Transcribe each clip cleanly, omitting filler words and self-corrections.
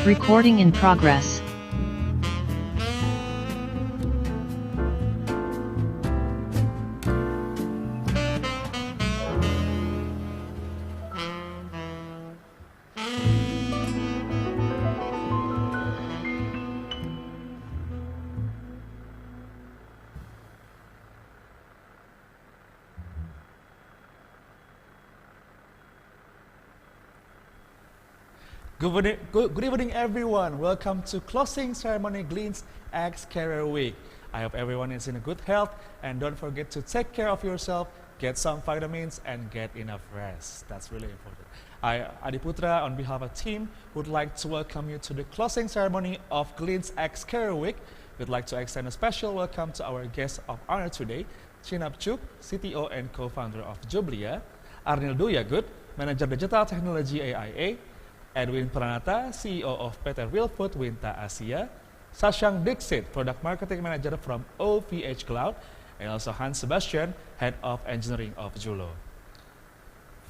Recording in progress. Good evening, everyone. Welcome to closing ceremony Glints X Career Week. I hope everyone is in good health, and don't forget to take care of yourself, get some vitamins, and get enough rest. That's really important. I, Adi Putra, on behalf of the team, would like to welcome you to the closing ceremony of Glints X Career Week. We'd like to extend a special welcome to our guest of honor today, Chinab Chugh, CTO and co-founder of Jublia, Arnil, Manager Digital Technology AIA, Edwin Pranata, CEO of PT Real Food Winta Asia, Shashank Dixit, Product Marketing Manager from OVH Cloud, and also Hans Sebastian, Head of Engineering of Julo.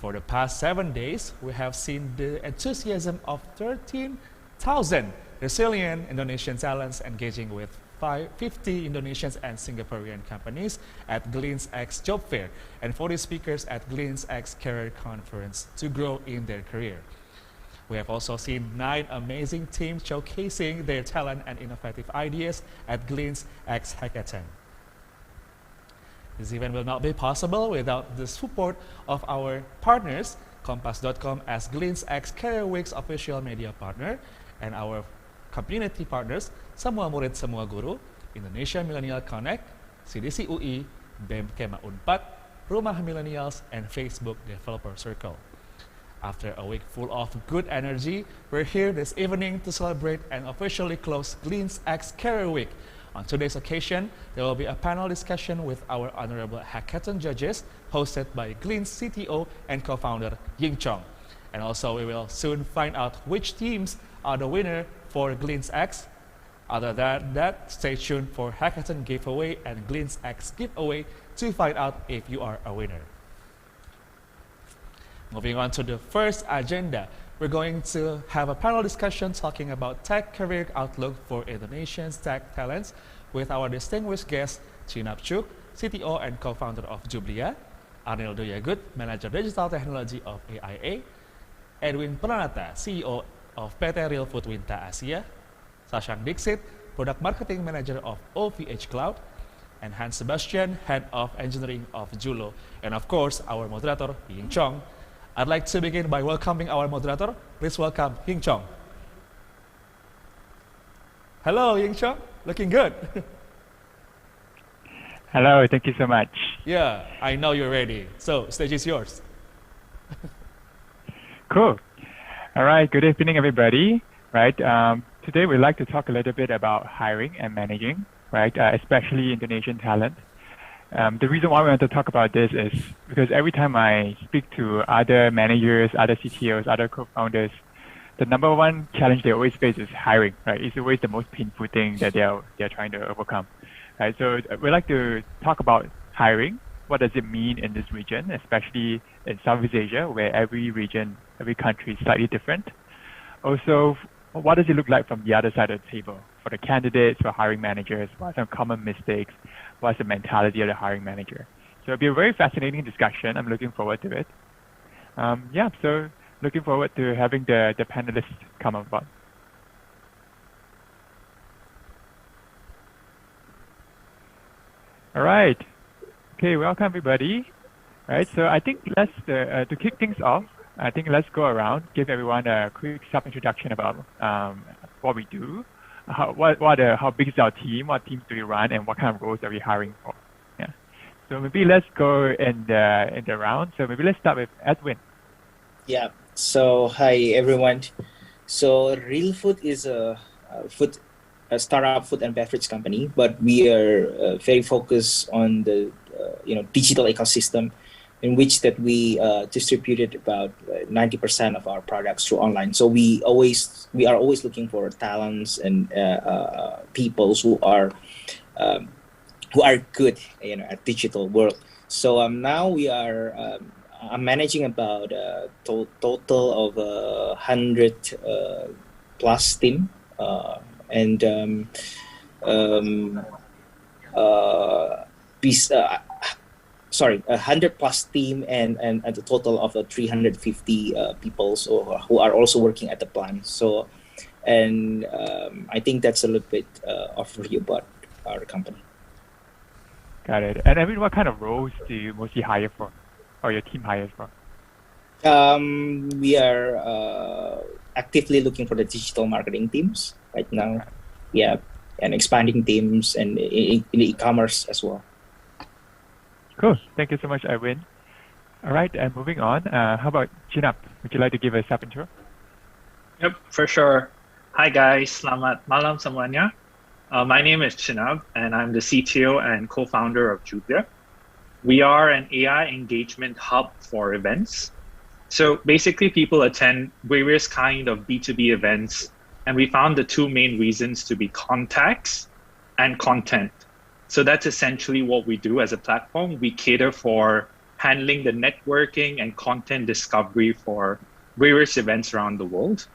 For the past 7 days, we have seen the enthusiasm of 13,000 resilient Indonesian talents engaging with 50 Indonesian and Singaporean companies at Glints X Job Fair and 40 speakers at Glints X Career Conference to grow in their career. We have also seen 9 amazing teams showcasing their talent and innovative ideas at Glints X Hackathon. This event will not be possible without the support of our partners, Kompas.com as Glints X Career Week's official media partner, and our community partners, Semua Murid Semua Guru, Indonesia Millennial Connect, CDC UI, BEM Kema Unpad, Rumah Millennials, and Facebook Developer Circle. After a week full of good energy, we're here this evening to celebrate and officially close Glints X Career Week. On today's occasion, there will be a panel discussion with our honorable hackathon judges, hosted by Glints CTO and co-founder Ying Cong. And also, we will soon find out which teams are the winner for Glints X. Other than that, stay tuned for hackathon giveaway and Glints X giveaway to find out if you are a winner. Moving on to the first agenda, we're going to have a panel discussion talking about tech career outlook for Indonesian tech talents with our distinguished guest, Chinab Chugh, CTO and co-founder of Jublia, Arnil, Manager Digital Technology of AIA, Edwin Pranata, CEO of PT Real Food Winta Asia, Shashank Dixit, Product Marketing Manager of OVH Cloud, and Hans Sebastian, Head of Engineering of Julo, and of course, our moderator, Ying Cong. I'd like to begin by welcoming our moderator. Please welcome Ying Cong. Hello, Ying Cong. Looking good. Hello, thank you so much. Yeah, I know you're ready. So, stage is yours. Cool. All right, good evening, everybody. Right, today we'd like to talk a little bit about hiring and managing, right, especially Indonesian talent. The reason why we want to talk about this is because every time I speak to other managers, other CTOs, other co-founders, the number one challenge they always face is hiring, right? It's always the most painful thing that they're trying to overcome, right? So we like to talk about hiring. What does it mean in this region, especially in Southeast Asia, where every region, every country is slightly different? Also, what does it look like from the other side of the table? For the candidates, for hiring managers, what are some common mistakes? What's the mentality of the hiring manager? So it'll be a very fascinating discussion. I'm looking forward to it. So looking forward to having the panelists come on board. All right. Okay, welcome everybody. All right, so I think let's, to kick things off, I think let's go around, give everyone a quick sub-introduction about what we do, how big is our team, what teams do we run, and what kind of roles are we hiring for. Yeah. So maybe let's go in the round. So maybe let's start with Edwin. Yeah. So hi everyone. So Real Food is a startup food and beverage company, but we are very focused on the digital ecosystem, in which that we distributed about 90% of our products through online. So we are always looking for talents and people who are good at digital world. So now we are I'm managing about a total of 100 plus team, and sorry, 100 plus team, and at a total of 350 people who are also working at the plant. So, and I think that's a little bit overview about our company. Got it. And I mean, what kind of roles do you mostly hire for, or your team hires for? We are actively looking for the digital marketing teams right now. Yeah, and expanding teams and in the e-commerce as well. Cool. Thank you so much, Edwin. All right, and moving on. How about Chinab? Would you like to give a self-intro? Yep, for sure. Hi guys, selamat malam semuanya. My name is Chinab, and I'm the CTO and co-founder of Jublia. We are an AI engagement hub for events. So basically, people attend various kind of B2B events, and we found the two main reasons to be contacts and content. So that's essentially what we do as a platform. We cater for handling the networking and content discovery for various events around the world.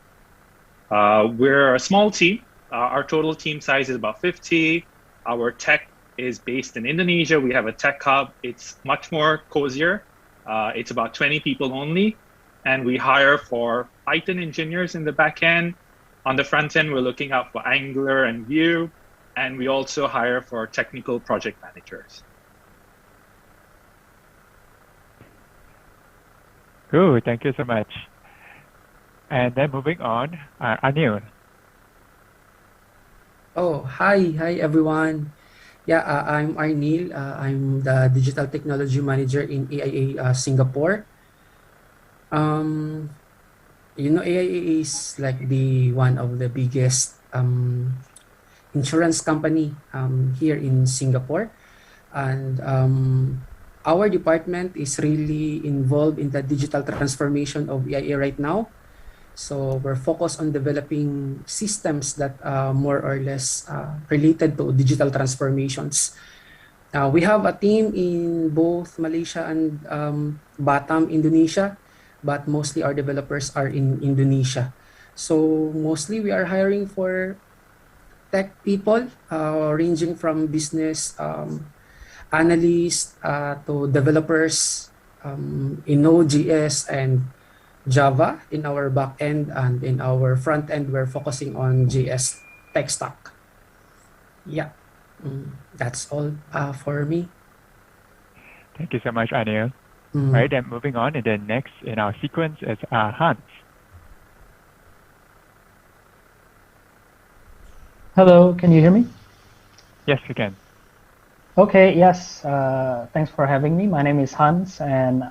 We're a small team. Our total team size is about 50. Our tech is based in Indonesia. We have a tech hub. It's much more cozier. It's about 20 people only. And we hire for Python engineers in the back end. On the front end, we're looking out for Angular and Vue. And we also hire for technical project managers. Cool. Thank you so much. And then moving on, Arnil. Oh, hi everyone. Yeah, I'm Arnil. I'm the Digital Technology Manager in AIA Singapore. AIA is like the one of the biggest insurance company here in Singapore, and our department is really involved in the digital transformation of AIA right now. So we're focused on developing systems that more or less related to digital transformations. We have a team in both Malaysia and Batam, Indonesia, but mostly our developers are in Indonesia. So mostly we are hiring for tech people, ranging from business analysts to developers in Node.js and Java in our back end, and in our front end, we're focusing on JS tech stack. Yeah, that's all for me. Thank you so much, Arnil. Right, and moving on, and then next in our sequence is Hans. Hello, can you hear me? Yes, we can. Okay, yes. Thanks for having me. My name is Hans, and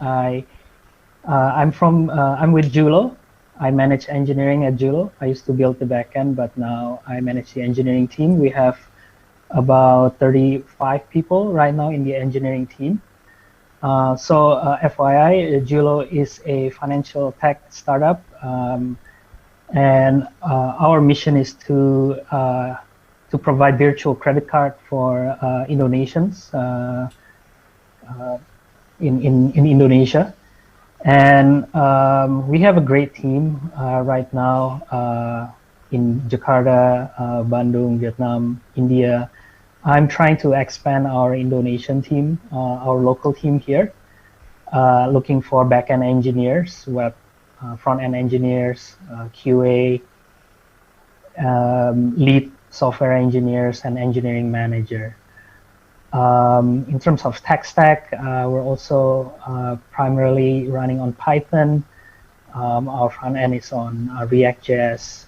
I'm with Julo. I manage engineering at Julo. I used to build the backend, but now I manage the engineering team. We have about 35 people right now in the engineering team. FYI, Julo is a financial tech startup, and our mission is to provide virtual credit card for Indonesians in Indonesia. And we have a great team right now in Jakarta, Bandung, Vietnam, India. I'm trying to expand our Indonesian team, our local team here, looking for backend engineers, web front-end engineers, QA, lead software engineers, and engineering manager. In terms of tech stack, we're also primarily running on Python. Our front end is on React.js.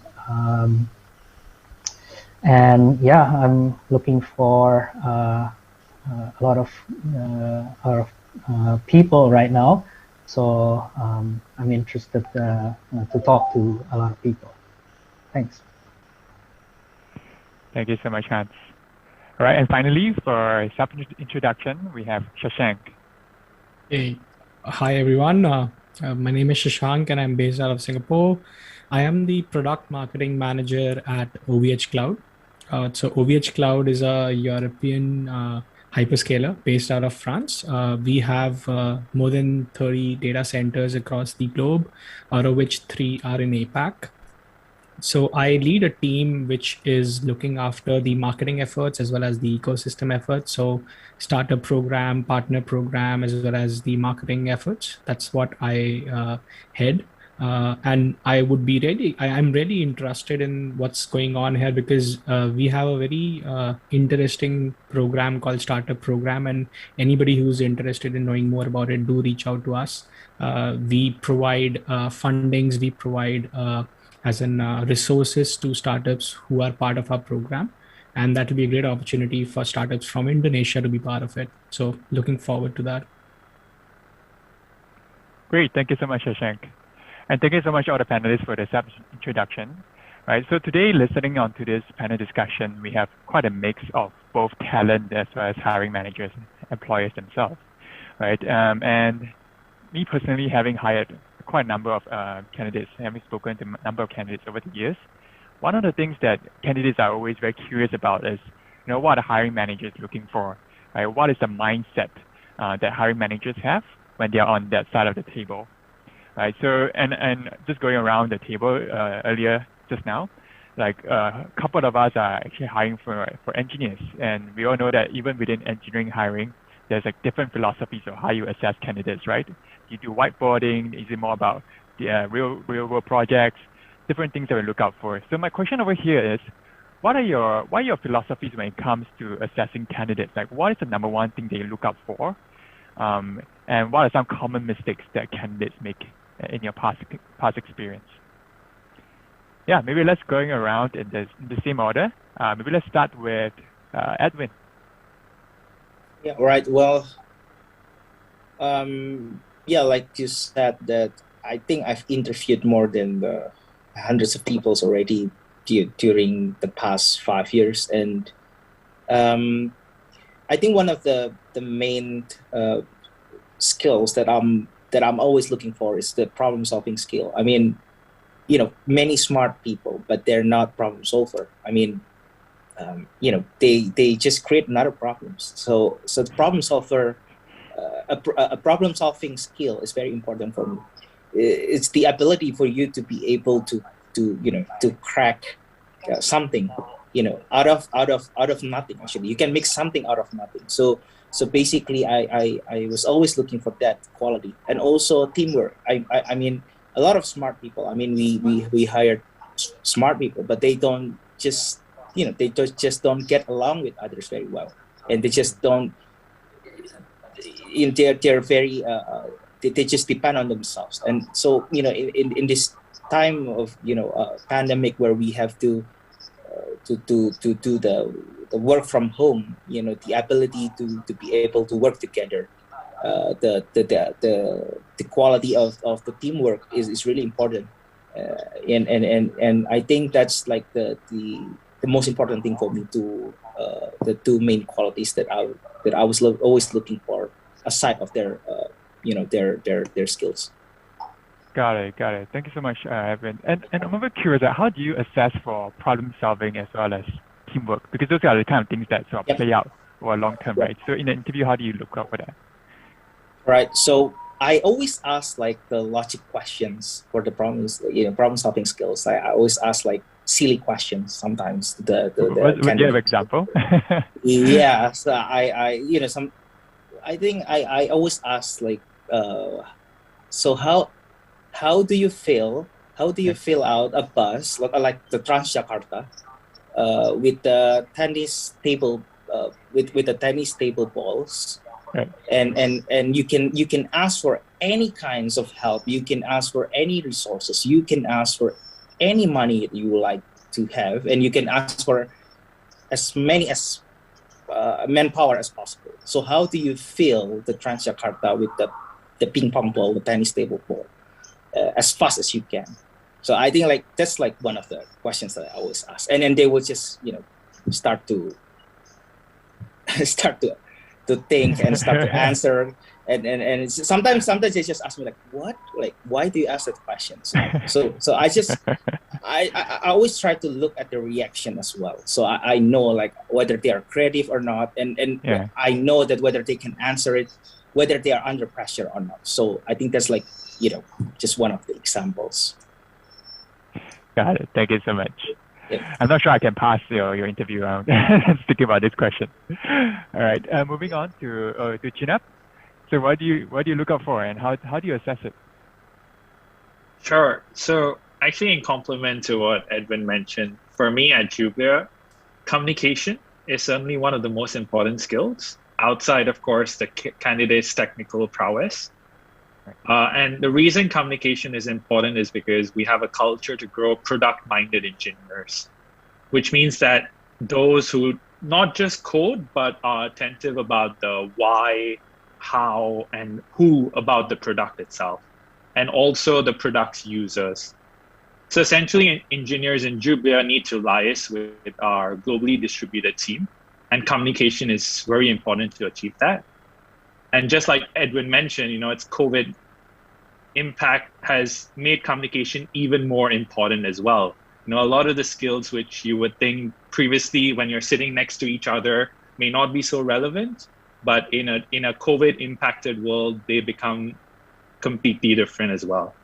And yeah, I'm looking for a lot of people right now. So I'm interested to talk to a lot of people. Thanks. Thank you so much, Hans. All right, and finally, for self-introduction, we have Shashank. Hey, hi everyone. My name is Shashank, and I'm based out of Singapore. I am the product marketing manager at OVH Cloud. So OVH Cloud is a European hyperscaler based out of France. We have more than 30 data centers across the globe, out of which 3 are in APAC. So I lead a team which is looking after the marketing efforts as well as the ecosystem efforts. So startup program, partner program, as well as the marketing efforts. That's what I head. And I'm really interested in what's going on here because we have a very interesting program called Startup Program. And anybody who's interested in knowing more about it, do reach out to us. We provide fundings, we provide resources to startups who are part of our program. And that will be a great opportunity for startups from Indonesia to be part of it. So looking forward to that. Great. Thank you so much, Shashank. And thank you so much all the panelists for this introduction. Right. So today, listening on to this panel discussion, we have quite a mix of both talent as well as hiring managers and employers themselves. Right. And me personally, having hired quite a number of candidates, having spoken to a number of candidates over the years, one of the things that candidates are always very curious about is, what are hiring managers looking for? Right? What is the mindset that hiring managers have when they are on that side of the table? Right. So, and just going around the table earlier just now, like a couple of us are actually hiring for engineers, and we all know that even within engineering hiring, there's like different philosophies of how you assess candidates, right? You do whiteboarding? Is it more about the real world projects? Different things that we look out for. So my question over here is, what are your philosophies when it comes to assessing candidates? Like, what is the number one thing that you look out for? And what are some common mistakes that candidates make in your past experience? Yeah, maybe let's going around in the same order. Maybe let's start with Edwin. Yeah, right. Well, yeah, like you said, that I think I've interviewed more than hundreds of people already during the past 5 years, and I think one of the main skills that I'm always looking for is the problem solving skill. I mean, many smart people, but they're not problem solver. I mean, they just create another problems. So the problem solver, a problem solving skill is very important for me. It's the ability for you to be able to crack something, out of nothing. Actually, you can make something out of nothing. So basically, I was always looking for that quality, and also teamwork. I mean, a lot of smart people. I mean, we hired smart people, but they don't just just don't get along with others very well, and they just don't. They're very they just depend on themselves, and so in this time of pandemic where we have to do the work from home, the ability to be able to work together, the quality of the teamwork is really important, and I think that's like the most important thing for me, to the two main qualities that I was always looking for, aside of their their skills. Got it. Thank you so much, Evan. And I'm a bit curious, how do you assess for problem solving as well as teamwork? Because those are the kind of things that sort of play out over long term, right? So in an interview, how do you look out for that? Right. So I always ask like the logic questions for the problems, problem solving skills. I always ask like silly questions sometimes. Would you have an example? Yeah. So I think I always ask like, so how do you fill out a bus like the Transjakarta with the tennis table with the tennis table balls, right. and you can ask for any kinds of help, you can ask for any resources, you can ask for any money that you would like to have, and you can ask for as many as manpower as possible. So how do you fill the Transjakarta with the ping pong ball, the tennis table ball, as fast as you can? So I think like that's like one of the questions that I always ask, and then they will just start to think and start to answer, and it's, sometimes they just ask me like, what, like why do you ask that question? So I always try to look at the reaction as well, so I know like whether they are creative or not, and yeah. I know that whether they can answer it, whether they are under pressure or not. So I think that's like just one of the examples. Got it. Thank you so much. Yep. I'm not sure I can pass your interview round speaking about this question. All right, moving on to Chinab. So what do you look out for, and how do you assess it? Sure. So actually, in complement to what Edwin mentioned, for me at Jublia, communication is certainly one of the most important skills outside, of course, the candidate's technical prowess. And the reason communication is important is because we have a culture to grow product-minded engineers, which means that those who not just code, but are attentive about the why, how, and who about the product itself, and also the product's users. So essentially, engineers in Jublia need to liaise with our globally distributed team, and communication is very important to achieve that. And just like Edwin mentioned, it's COVID impact has made communication even more important as well. A lot of the skills which you would think previously when you're sitting next to each other may not be so relevant, but in a COVID impacted world, they become completely different as well.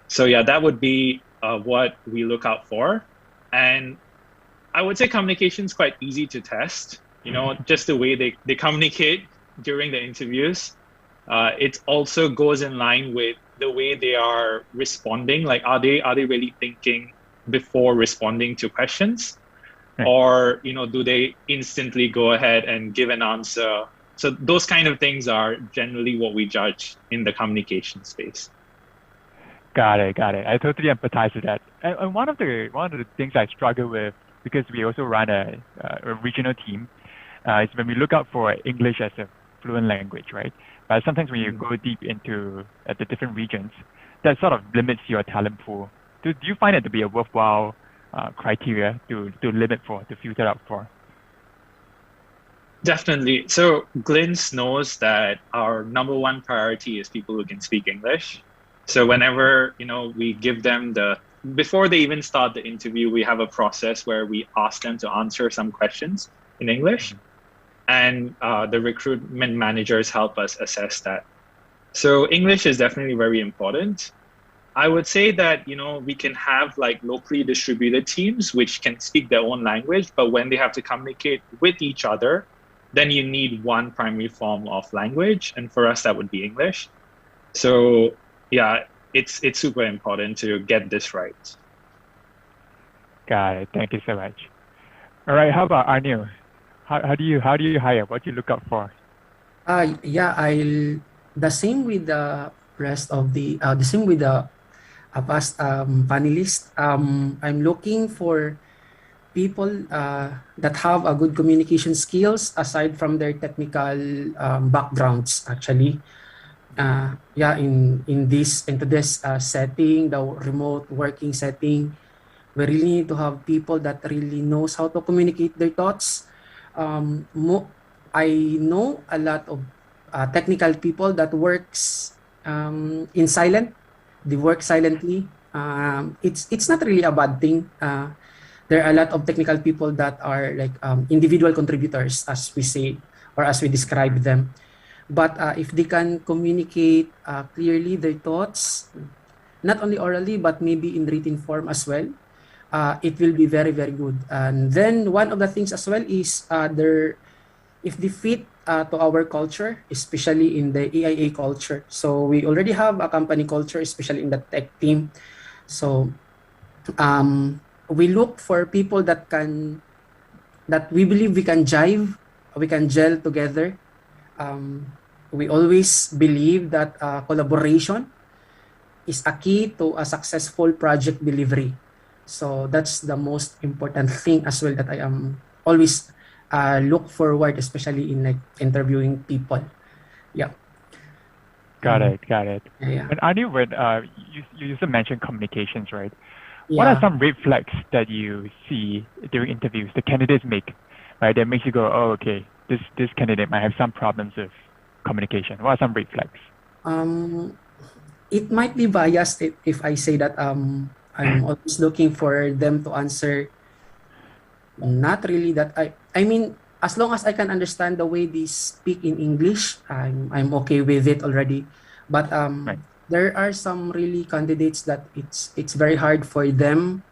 So yeah, that would be what we look out for. And I would say communication is quite easy to test, just the way they communicate during the interviews. It also goes in line with the way they are responding. Like, are they really thinking before responding to questions? Right. Or, do they instantly go ahead and give an answer? So those kind of things are generally what we judge in the communication space. Got it. I totally empathize with that. And one of the things I struggle with, because we also run a regional team, is when we look out for English as a fluent language, right? But sometimes when you go deep into the different regions, that sort of limits your talent pool. Do you find it to be a worthwhile criteria to limit for, to filter out for? Definitely. So Glints knows that our number one priority is people who can speak English. So whenever, we give them before they even start the interview, we have a process where we ask them to answer some questions in English. And the recruitment managers help us assess that. So English is definitely very important. I would say that, we can have like locally distributed teams which can speak their own language, but when they have to communicate with each other, then you need one primary form of language. And for us, that would be English. So yeah, it's super important to get this right. Got it. Thank you so much. All right. How about Arnil? How do you hire? What do you look out for? The same with the rest of the same with the past panelists. I'm looking for people that have a good communication skills aside from their technical backgrounds. Actually, into this setting, the remote working setting, we really need to have people that really knows how to communicate their thoughts. I know a lot of technical people that works in silent. They work silently. It's not really a bad thing. There are a lot of technical people that are like individual contributors, as we say, or as we describe them. But if they can communicate clearly their thoughts, not only orally, but maybe in written form as well, it will be very, very good. And then one of the things as well is if they fit to our culture, especially in the AIA culture. So we already have a company culture, especially in the tech team. So we look for people that we believe we can jive, we can gel together. We always believe that collaboration is a key to a successful project delivery. So that's the most important thing as well that I am always look forward, especially in like interviewing people. Yeah. Got it. Yeah. And Arnil, when you also mentioned communications, right? Yeah. What are some red flags that you see during interviews the candidates make, right? That makes you go, oh, okay, this candidate might have some problems with communication. What are some red flags? It might be biased if I say that I'm always looking for them to answer. Not really that I mean, as long as I can understand the way they speak in English, I'm okay with it already. But Right. there are some really candidates that it's very hard for them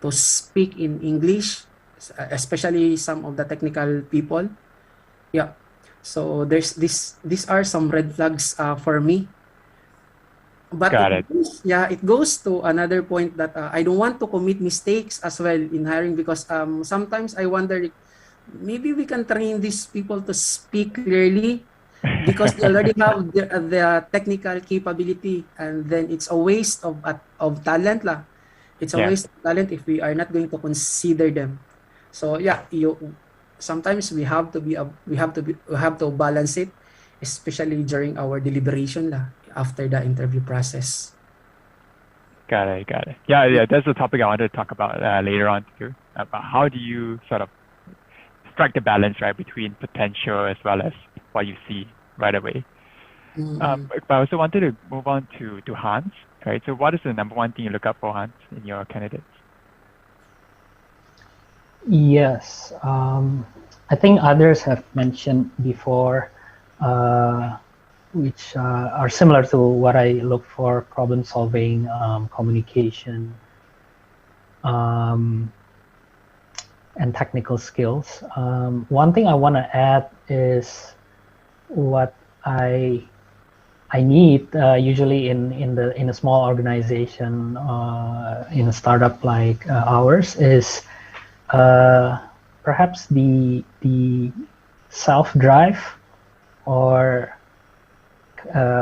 to speak in English, especially some of the technical people. Yeah. So these are some red flags for me. But it goes to another point that I don't want to commit mistakes as well in hiring, because sometimes I wonder, maybe we can train these people to speak clearly because they already have the technical capability, and then it's a waste of talent lah. It's a waste of talent if we are not going to consider them. So yeah, sometimes we have to balance it, especially during our deliberation lah, after the interview process. Got it. Yeah, that's the topic I wanted to talk about later on too. About how do you sort of strike the balance, right, between potential as well as what you see right away. But I also wanted to move on to Hans, right? So what is the number one thing you look up for, Hans, in your candidates? Yes, I think others have mentioned before, which are similar to what I look for: problem solving, communication, and technical skills. One thing I want to add is what I need usually in a small organization, in a startup like ours, is perhaps the self-drive or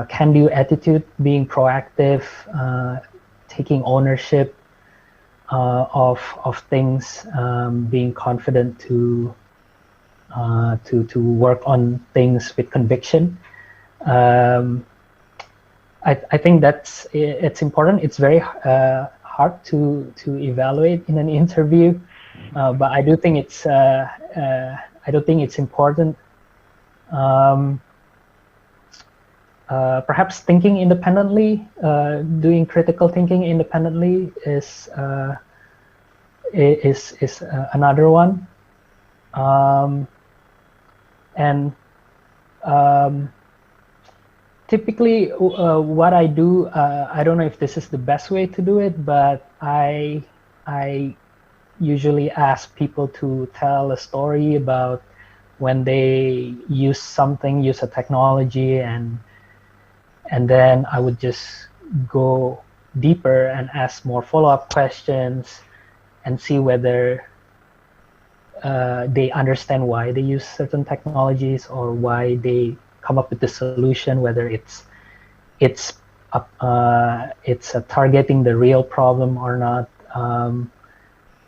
can-do attitude, being proactive, taking ownership of things, being confident to work on things with conviction. I think it's important. It's very hard to evaluate in an interview, but I do think it's important. Perhaps thinking independently, doing critical thinking independently is another one. Typically, what I do, I don't know if this is the best way to do it, but I usually ask people to tell a story about when they use a technology, and then I would just go deeper and ask more follow-up questions and see whether they understand why they use certain technologies or why they come up with the solution, whether it's targeting the real problem or not.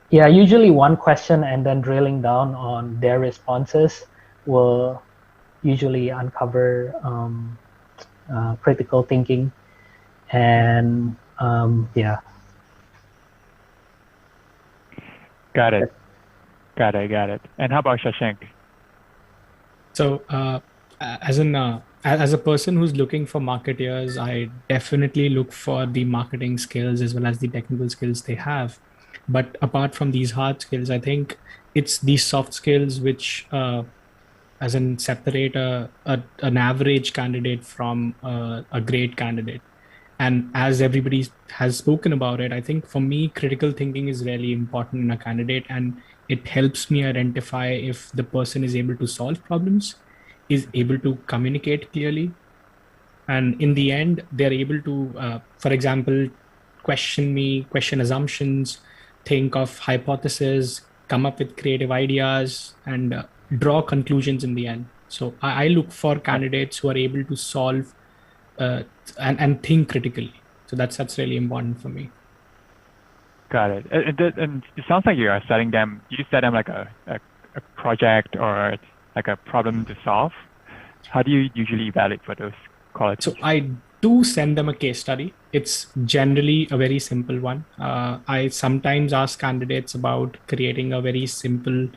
Usually one question and then drilling down on their responses will usually uncover critical thinking, and Got it. And how about Shashank? So as a person who's looking for marketeers, I definitely look for the marketing skills as well as the technical skills they have. But apart from these hard skills, I think it's these soft skills which separate an average candidate from a great candidate. And as everybody has spoken about it, I think for me, critical thinking is really important in a candidate, and it helps me identify if the person is able to solve problems, is able to communicate clearly, and in the end, they're able to, for example, question assumptions, think of hypotheses, come up with creative ideas, and draw conclusions in the end. So I look for candidates who are able to solve and think critically. So that's really important for me. Got it. And it sounds like you are setting them. Do you set them like a project or like a problem to solve? How do you usually evaluate for those qualities? So I do send them a case study. It's generally a very simple one. I sometimes ask candidates about creating a very simple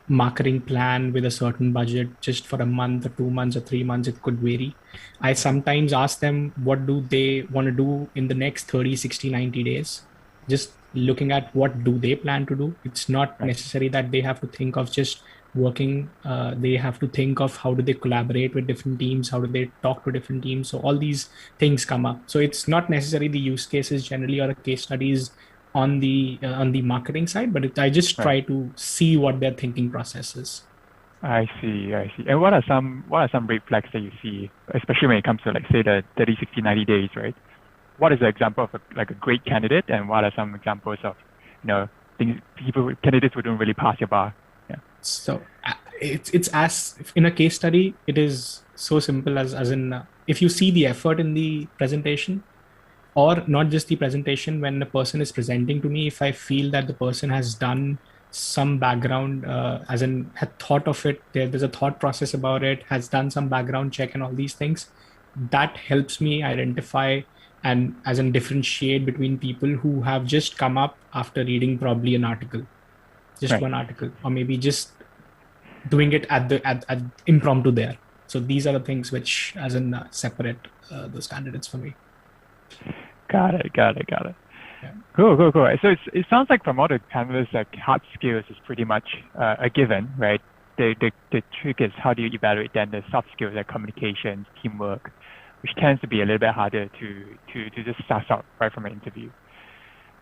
marketing plan with a certain budget, just for a month or 2 months or 3 months. It could vary. I sometimes ask them what do they want to do in the next 30, 60, 90 days. Just looking at what do they plan to do. It's not necessary that they have to think of just working. They have to think of how do they collaborate with different teams, how do they talk to different teams. So all these things come up. So it's not necessarily the use cases generally or a case studies on the marketing side, but I just try to see what their thinking process is. I see. And what are some red flags that you see, especially when it comes to, like, say, the 30, 60, 90 days, right? What is the example of a great candidate, and what are some examples of, candidates who don't really pass your bar? Yeah. So it's as in a case study, it is so simple as in if you see the effort in the presentation, or not just the presentation, when a person is presenting to me, if I feel that the person has done some background, as in had thought of it, there's a thought process about it, has done some background check and all these things, that helps me identify and as in differentiate between people who have just come up after reading probably an article, just one article, or maybe just doing it at impromptu there. So these are the things which as in separate those candidates for me. Got it. Yeah. Cool. So it sounds like from all the panelists, like, hard skills is pretty much a given, right? The trick is how do you evaluate then the soft skills like communication, teamwork, which tends to be a little bit harder to just suss out right from an interview.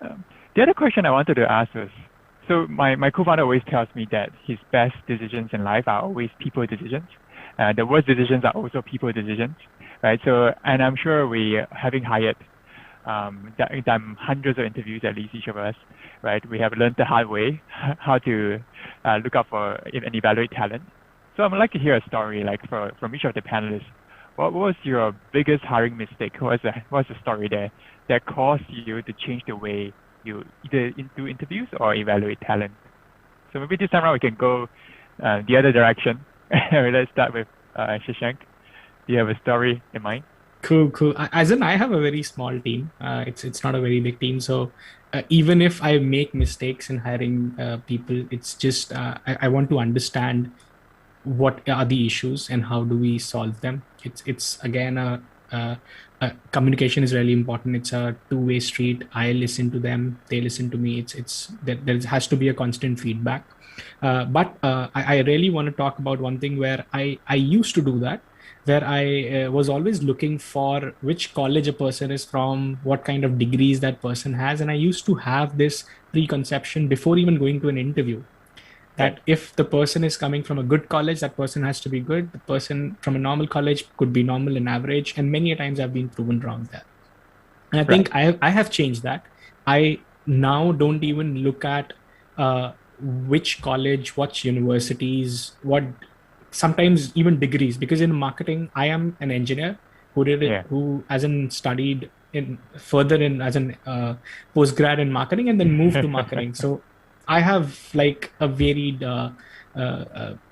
The other question I wanted to ask was, so my co-founder always tells me that his best decisions in life are always people decisions. The worst decisions are also people decisions, right? So, and I'm sure we, having hired done hundreds of interviews, at least each of us, right? We have learned the hard way how to look out for and evaluate talent. So I'd like to hear a story, like, from each of the panelists. What was your biggest hiring mistake? What's the story there that caused you to change the way you either do interviews or evaluate talent? So maybe this time around we can go the other direction. Let's start with Shashank. Do you have a story in mind? Cool. As in, I have a very small team. It's not a very big team. So even if I make mistakes in hiring people, it's just I want to understand what are the issues and how do we solve them. It's again communication is really important. It's a two-way street. I listen to them, they listen to me. There has to be a constant feedback. But I really want to talk about one thing where I used to do that, where I was always looking for which college a person is from, what kind of degrees that person has. And I used to have this preconception before even going to an interview, that if the person is coming from a good college, that person has to be good. The person from a normal college could be normal and average. And many a times I've been proven wrong there. And I think I have changed that. I now don't even look at which college, what universities, what sometimes even degrees, because in marketing, I am an engineer who did it, who as in studied further as an postgrad in marketing and then moved to marketing. So I have like a varied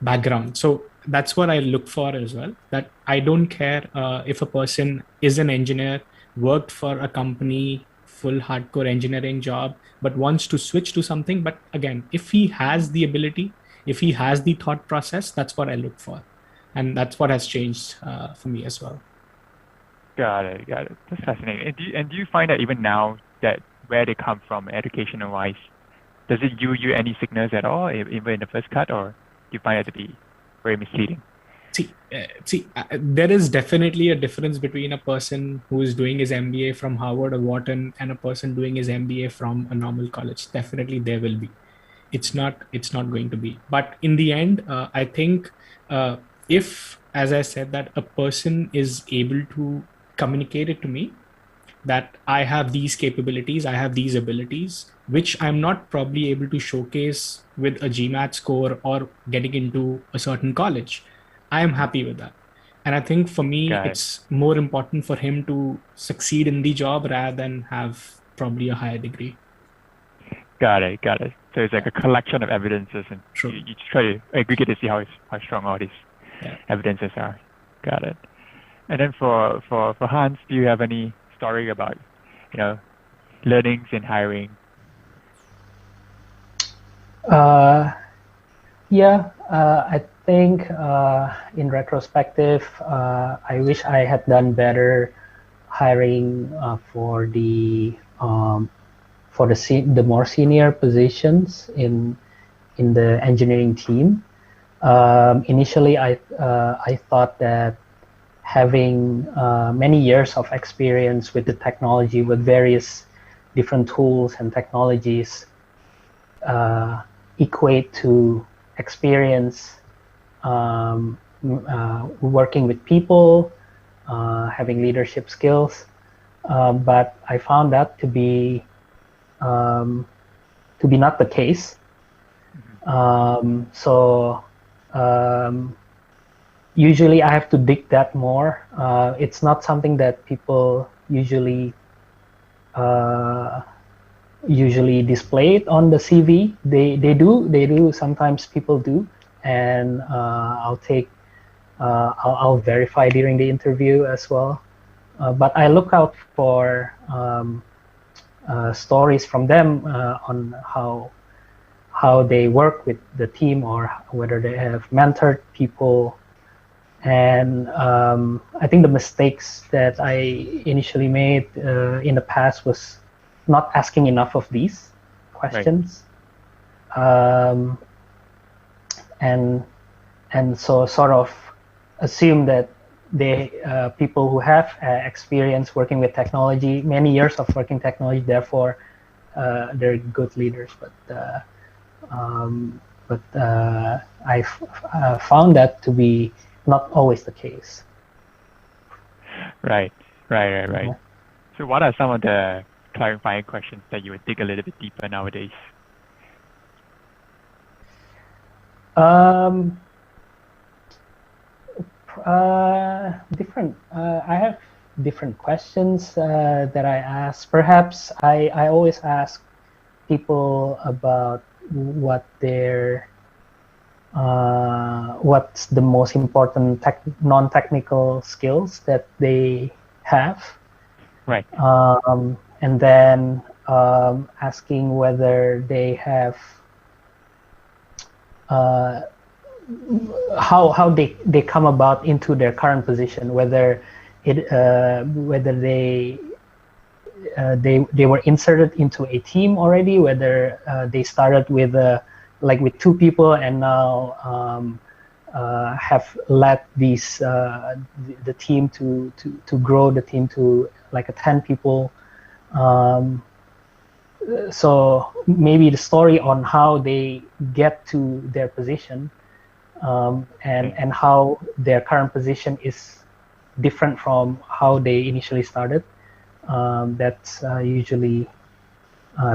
background. So that's what I look for as well, that I don't care if a person is an engineer, worked for a company, full hardcore engineering job, but wants to switch to something. But again, if he has the ability, if he has the thought process, that's what I look for. And that's what has changed for me as well. Got it. That's fascinating. And do you find that even now, that where they come from educational wise, does it give you any signals at all, even in the first cut, or do you find it to be very misleading? See, there is definitely a difference between a person who is doing his MBA from Harvard or Wharton and a person doing his MBA from a normal college. Definitely there will be. It's not going to be. But in the end, I think if, as I said, that a person is able to communicate it to me, that I have these capabilities, I have these abilities, which I'm not probably able to showcase with a GMAT score or getting into a certain college, I am happy with that. And I think for me, it's more important for him to succeed in the job rather than have probably a higher degree. Got it. So it's like a collection of evidences, and you try to aggregate to see how strong all these evidences are. Got it. And then for Hans, do you have any story about learnings in hiring? I think in retrospective, I wish I had done better hiring for the more senior positions in the engineering team. Initially, I thought that having many years of experience with the technology, with various different tools and technologies equate to experience working with people, having leadership skills. But I found that to be not the case. Usually I have to dig that more. It's not something that people usually display it on the CV. They do. Sometimes people do, and I'll verify during the interview as well. But I look out for stories from them on how they work with the team, or whether they have mentored people. And I think the mistakes that I initially made in the past was not asking enough of these questions. Right. And so sort of assume that people who have experience working with technology, many years of working technology, therefore they're good leaders. But I found that to be not always the case. Right. Yeah. So what are some of the clarifying questions that you would dig a little bit deeper nowadays? Different. I have different questions that I ask. Perhaps I always ask people about what's the most important non-technical skills that they have. Right. And then asking whether they have how they come about into their current position, whether they were inserted into a team already, whether they started with two people and now have led the team to grow the team to like 10 people. So maybe the story on how they get to their position, and how their current position is different from how they initially started. That's usually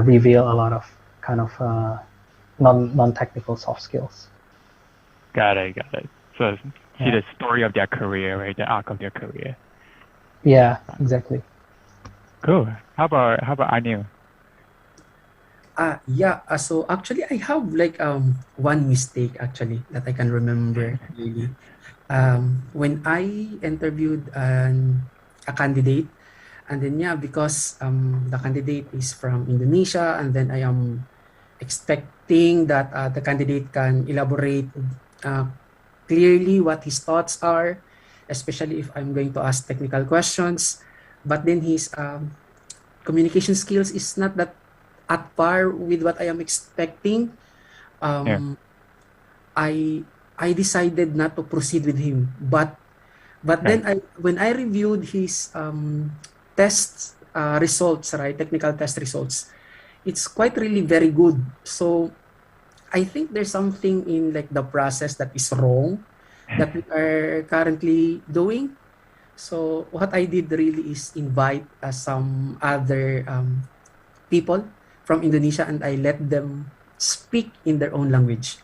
reveal a lot of kind of non-technical soft skills. Got it. So see the story of their career, right? The arc of their career. Yeah, exactly. Cool. How about Arnil? So actually I have one mistake actually that I can remember really. When I interviewed a candidate, and then because the candidate is from Indonesia, and then I am expecting that the candidate can elaborate clearly what his thoughts are, especially if I'm going to ask technical questions. But then his communication skills is not that at par with what I am expecting. I decided not to proceed with him. But then when I reviewed his test results, right, technical test results, it's quite really very good. So I think there's something in the process that is wrong that we are currently doing. So what I did really is invite some other people from Indonesia, and I let them speak in their own language.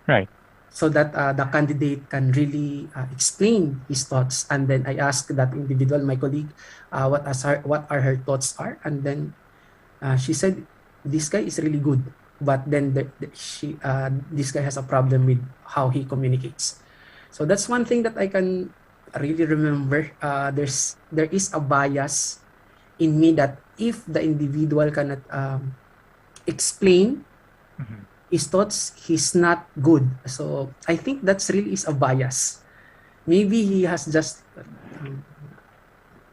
Right. So that the candidate can really explain his thoughts. And then I asked that individual, my colleague, what are her thoughts are. And then she said, this guy is really good. But then this guy has a problem with how he communicates. So that's one thing that I can really remember. There is a bias in me that if the individual cannot explain his thoughts, he's not good. So I think that's really is a bias. Maybe he has just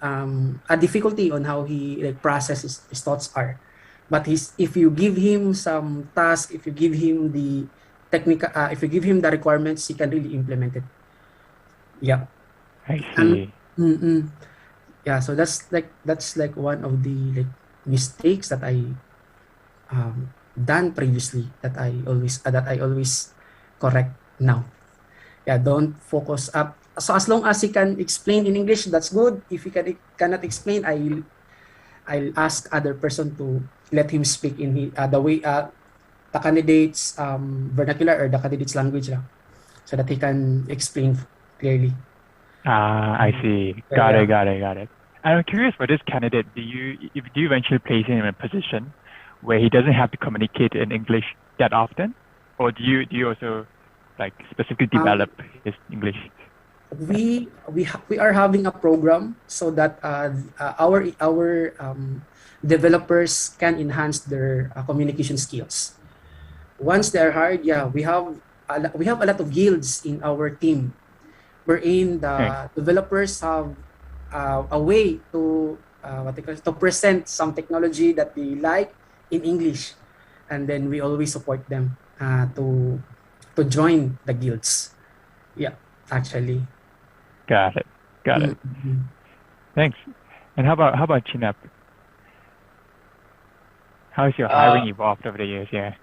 a difficulty on how he processes his thoughts are. But if you give him some task, if you give him the technical, if you give him the requirements, he can really implement it. Yeah. I see. Yeah. So that's one of the mistakes that I done previously that I always correct now. Yeah, don't focus up. So as long as he can explain in English, that's good. If he cannot explain, I'll ask other person to let him speak in the way the candidate's vernacular or the candidate's language lang, so that he can explain clearly. I see. Got it. I'm curious for this candidate. Do you eventually place him in a position where he doesn't have to communicate in English that often, or do you also like specifically develop his English? We are having a program so that our developers can enhance their communication skills. Once they're hired, we have a lot of guilds in our team, wherein the developers have a way to to present some technology that they like in English, and then we always support them to join the guilds. Yeah, actually. Got it. Mm-hmm. Thanks. And how about Chinab? How has your hiring evolved over the years? Yeah.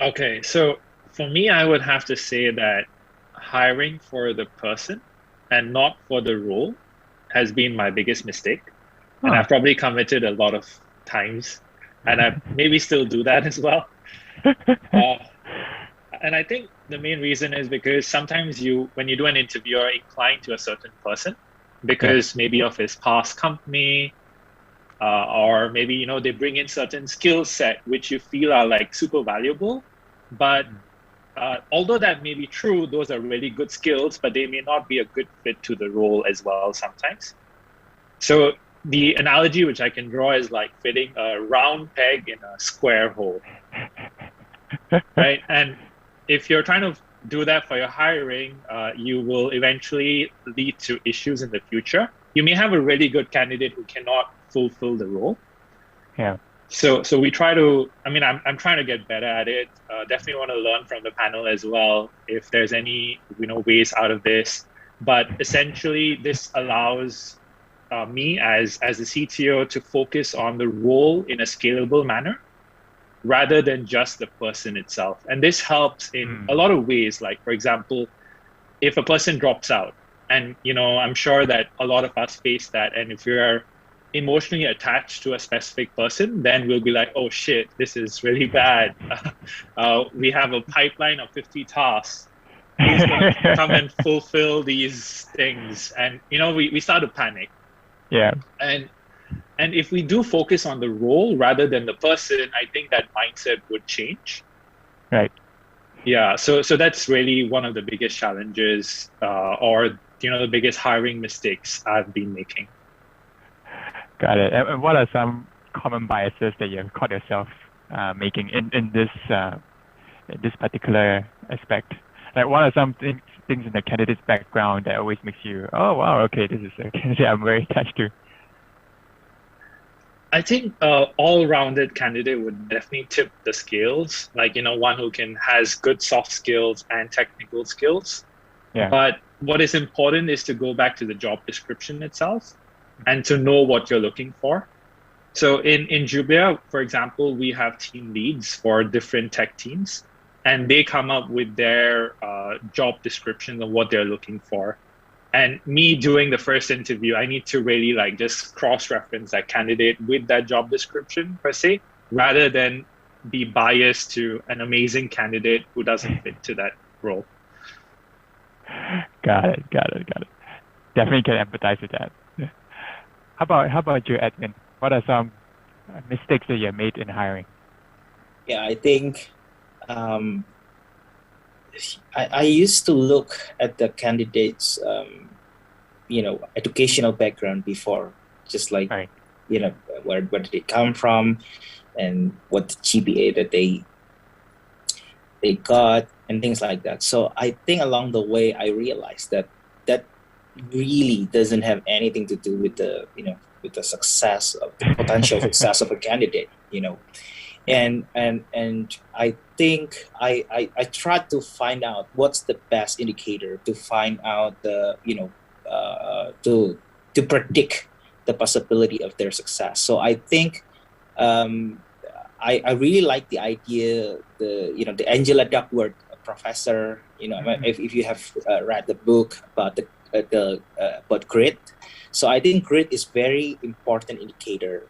Okay, so for me, I would have to say that hiring for the person and not for the role has been my biggest mistake. And I've probably committed a lot of times, and I maybe still do that as well. And I think the main reason is because sometimes when you do an interview, you're inclined to a certain person because maybe of his past company, or maybe, they bring in certain skill set which you feel are like super valuable. But although that may be true, those are really good skills, but they may not be a good fit to the role as well sometimes. So the analogy which I can draw is like fitting a round peg in a square hole, right? And if you're trying to do that for your hiring, you will eventually lead to issues in the future. You may have a really good candidate who cannot fulfill the role. Yeah. So we try to, I'm trying to get better at it. Definitely want to learn from the panel as well, if there's any, ways out of this. But essentially, this allows me as the CTO to focus on the role in a scalable manner, rather than just the person itself. And this helps in a lot of ways. Like, for example, if a person drops out, and, I'm sure that a lot of us face that. And if you're emotionally attached to a specific person, then we'll be like, oh shit, this is really bad. We have a pipeline of 50 tasks. Who's going to come and fulfill these things? And, we start to panic. Yeah. And if we do focus on the role rather than the person, I think that mindset would change. Right. Yeah. So that's really one of the biggest challenges, or the biggest hiring mistakes I've been making. Got it. And what are some common biases that you've caught yourself making in this particular aspect? Like, what are some things in the candidate's background that always makes you, oh wow, okay, this is a candidate I'm very attached to? I think all-rounded candidate would definitely tip the scales. Like, one who has good soft skills and technical skills. Yeah. But what is important is to go back to the job description itself and to know what you're looking for. So in Jublia, for example, we have team leads for different tech teams, and they come up with their job description of what they're looking for. And me doing the first interview, I need to really just cross-reference that candidate with that job description per se, rather than be biased to an amazing candidate who doesn't fit to that role. Got it. Definitely can empathize with that. How about you, Edwin? What are some mistakes that you have made in hiring? Yeah, I think I used to look at the candidates, educational background before, just like, right. Where did they come from, and what the GPA that they got, and things like that. So I think along the way, I realized that really doesn't have anything to do with the success of the potential success of a candidate, and I think I tried to find out what's the best indicator to find out the to predict the possibility of their success. So I think I really like the idea, the Angela Duckworth professor, if you have read the book about about grit. So I think grit is very important indicator,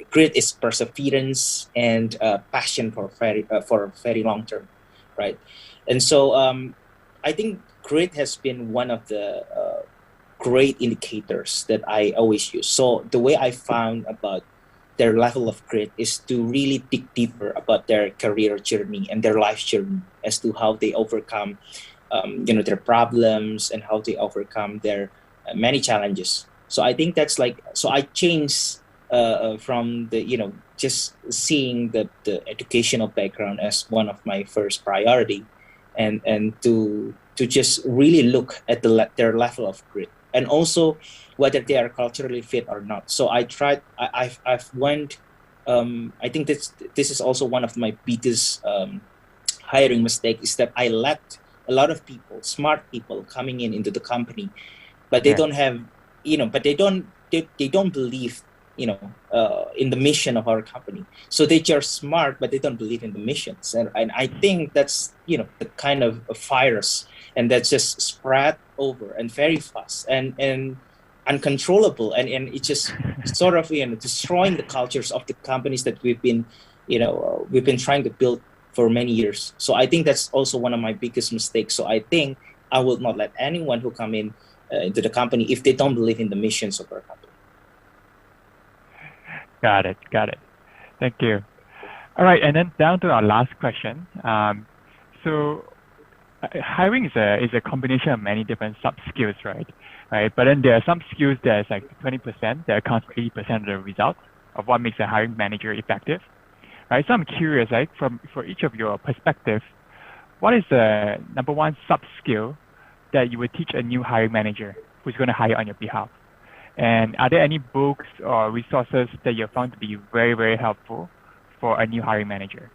grit is perseverance and passion for very long term, right? And so I think grit has been one of the great indicators that I always use. So the way I found about their level of grit is to really dig deeper about their career journey and their life journey as to how they overcome, their problems and how they overcome their many challenges. So I think that's so I changed from just seeing the educational background as one of my first priority, and to just really look at their level of grit, and also whether they are culturally fit or not. So I've went, I think this is also one of my biggest hiring mistake, is that I let a lot of people, smart people coming into the company, but they don't have, but they don't believe, in the mission of our company. So they are smart, but they don't believe in the missions. And I think that's, the kind of a virus, and that's just spread over and very fast and uncontrollable. And it's just sort of, destroying the cultures of the companies that we've been trying to build for many years. So I think that's also one of my biggest mistakes. So I think I will not let anyone who come into the company if they don't believe in the missions of our company. Got it. Thank you. All right, and then down to our last question. So hiring is a combination of many different sub skills, right? But then there are some skills that is like 20% that accounts for 80% of the result of what makes a hiring manager effective, right? So I'm curious, for each of your perspective, what is the number one sub skill that you would teach a new hiring manager who's going to hire on your behalf? And are there any books or resources that you found to be very, very helpful for a new hiring manager?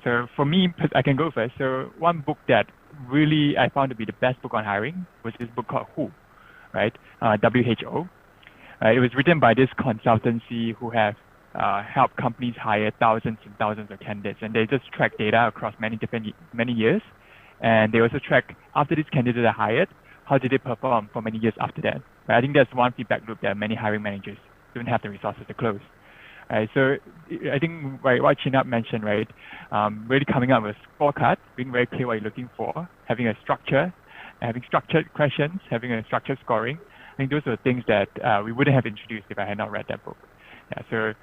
So for me, I can go first. So one book that really I found to be the best book on hiring was this book called Who, right? WHO. It was written by this consultancy who have helped companies hire thousands and thousands of candidates, and they just track data across many years. And they also track, after these candidates are hired, how did they perform for many years after that? I think that's one feedback loop that many hiring managers don't have the resources to close. So I think what Chinab mentioned, really coming up with a scorecard, being very clear what you're looking for, having a structure, having structured questions, having a structured scoring. I think those are the things that we wouldn't have introduced if I had not read that book. So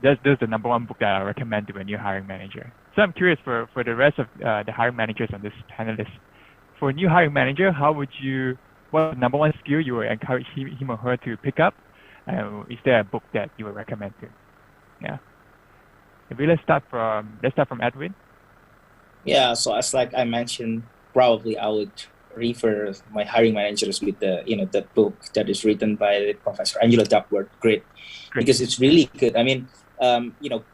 that's the number one book that I recommend to a new hiring manager. So I'm curious for the rest of the hiring managers on this panelist. For a new hiring manager, what's the number one skill you would encourage him or her to pick up? Is there a book that you would recommend to? Yeah. Maybe let's start from Edwin. Yeah. So as like I mentioned, probably I would refer my hiring managers with the book that is written by Professor Angela Duckworth, Grit, because it's really good. I mean,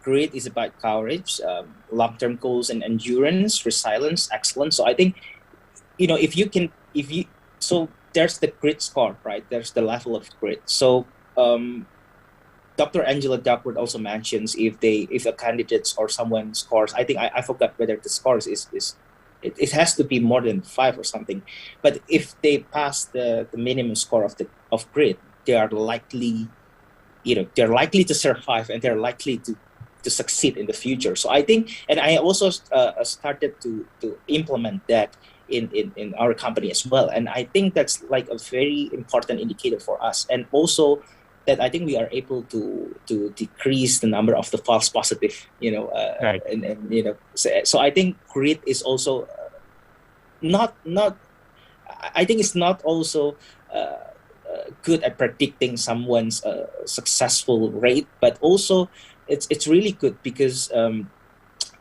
grit is about courage, long-term goals, and endurance, resilience, excellence. So I think, so there's the grit score, right? There's the level of grit. So Dr. Angela Duckworth also mentions if a candidate or someone scores, I think I forgot whether the scores it has to be more than 5 or something. But if they pass the minimum score of grit, they are likely, they're likely to survive, and they're likely to succeed in the future. So I think, and I also started to implement that in our company as well. And I think that's like a very important indicator for us. And also that I think we are able to decrease the number of the false positive, Right. and so I think grit is also not I think it's not also good at predicting someone's successful rate, but also it's really good because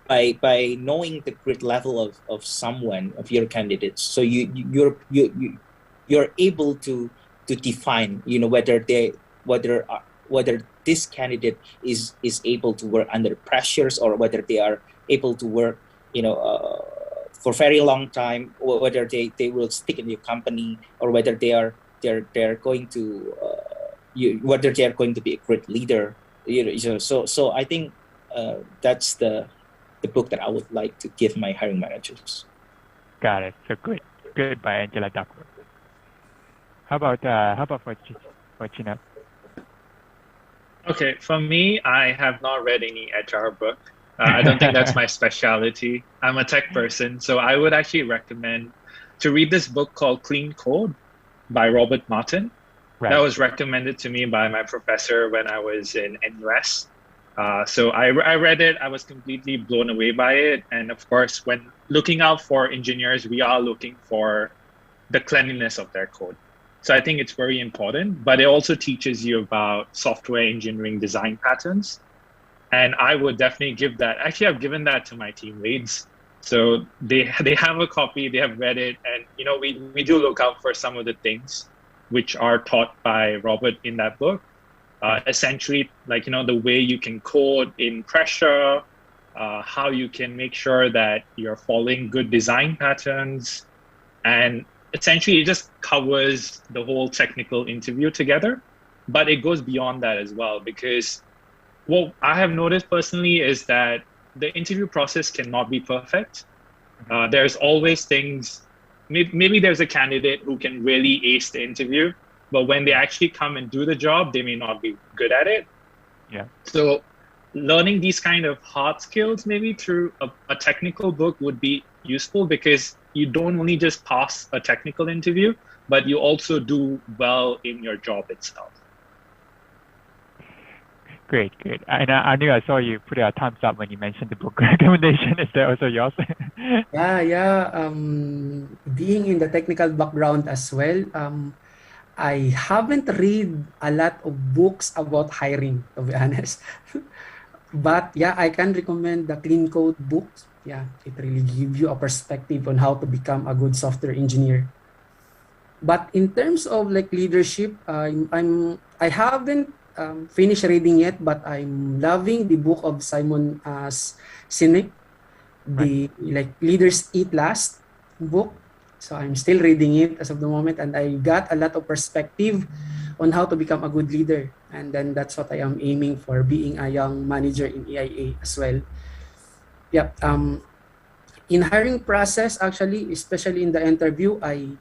by knowing the grit level of someone, of your candidates, so you're able to define whether this candidate is able to work under pressures, or whether they are able to work for very long time, or whether they will stick in your company, or whether they're going to whether they are going to be a great leader. So I think that's the book that I would like to give my hiring managers. Got it. So good by Angela Duckworth. How about for Chinab? Okay, for me, I have not read any HR book. I don't think that's my specialty. I'm a tech person, so I would actually recommend to read this book called Clean Code by Robert Martin. Right. That was recommended to me by my professor when I was in NUS. So I read it. I was completely blown away by it. And of course, when looking out for engineers, we are looking for the cleanliness of their code. So I think it's very important, but it also teaches you about software engineering design patterns. And I would definitely give that. Actually, I've given that to my team leads. So they have a copy, they have read it. And, we do look out for some of the things which are taught by Robert in that book. Essentially, the way you can code in pressure, how you can make sure that you're following good design patterns. And essentially, it just covers the whole technical interview together. But it goes beyond that as well, because what I have noticed personally is that the interview process cannot be perfect. There's always things, maybe there's a candidate who can really ace the interview, but when they actually come and do the job, they may not be good at it. Yeah. So learning these kind of hard skills maybe through a technical book would be useful, because you don't only just pass a technical interview, but you also do well in your job itself. Great. And I knew I saw you put a thumbs up when you mentioned the book recommendation. Is that also yours? Yeah. Being in the technical background as well, I haven't read a lot of books about hiring, to be honest. But yeah, I can recommend the Clean Code books. Yeah, it really gives you a perspective on how to become a good software engineer. But in terms of leadership, I haven't finished reading yet, but I'm loving the book of Simon Sinek, the Leaders Eat Last book. So I'm still reading it as of the moment, and I got a lot of perspective on how to become a good leader. And then that's what I am aiming for, being a young manager in EIA as well. Yep. In hiring process, actually, especially in the interview, I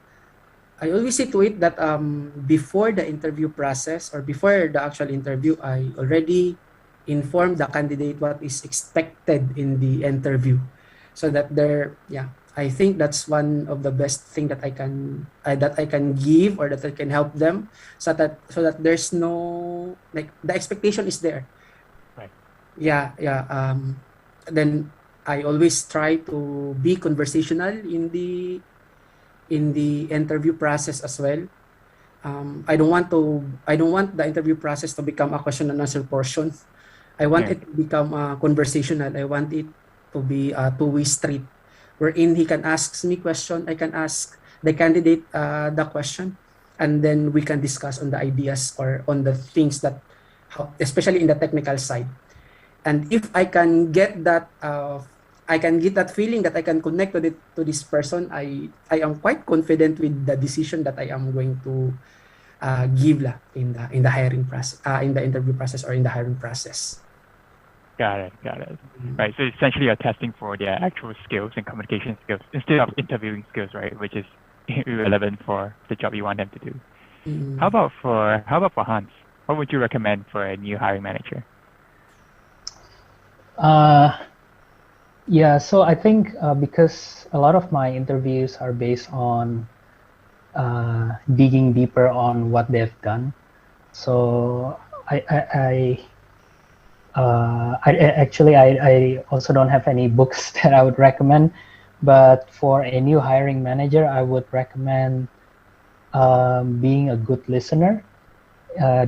always see to it that before the interview process or before the actual interview, I already inform the candidate what is expected in the interview, so that I think that's one of the best thing that I can give, or that I can help them, so that there's no the expectation is there. Right. Yeah. Then I always try to be conversational in the interview process as well. I don't want the interview process to become a question and answer portion. I want it to become conversational. I want it to be a two-way street, wherein he can ask me question, I can ask the candidate the question, and then we can discuss on the ideas or on the things that, especially in the technical side. And if I can get that, feeling that I can connect to this person, I am quite confident with the decision that I am going to give in the hiring process, in the interview process, or in the hiring process. Got it. Right. So essentially, you're testing for their actual skills and communication skills instead of interviewing skills, right? Which is irrelevant for the job you want them to do. Mm. How about for Hans? What would you recommend for a new hiring manager? Yeah, so I think because a lot of my interviews are based on digging deeper on what they've done. So I also don't have any books that I would recommend, but for a new hiring manager, I would recommend being a good listener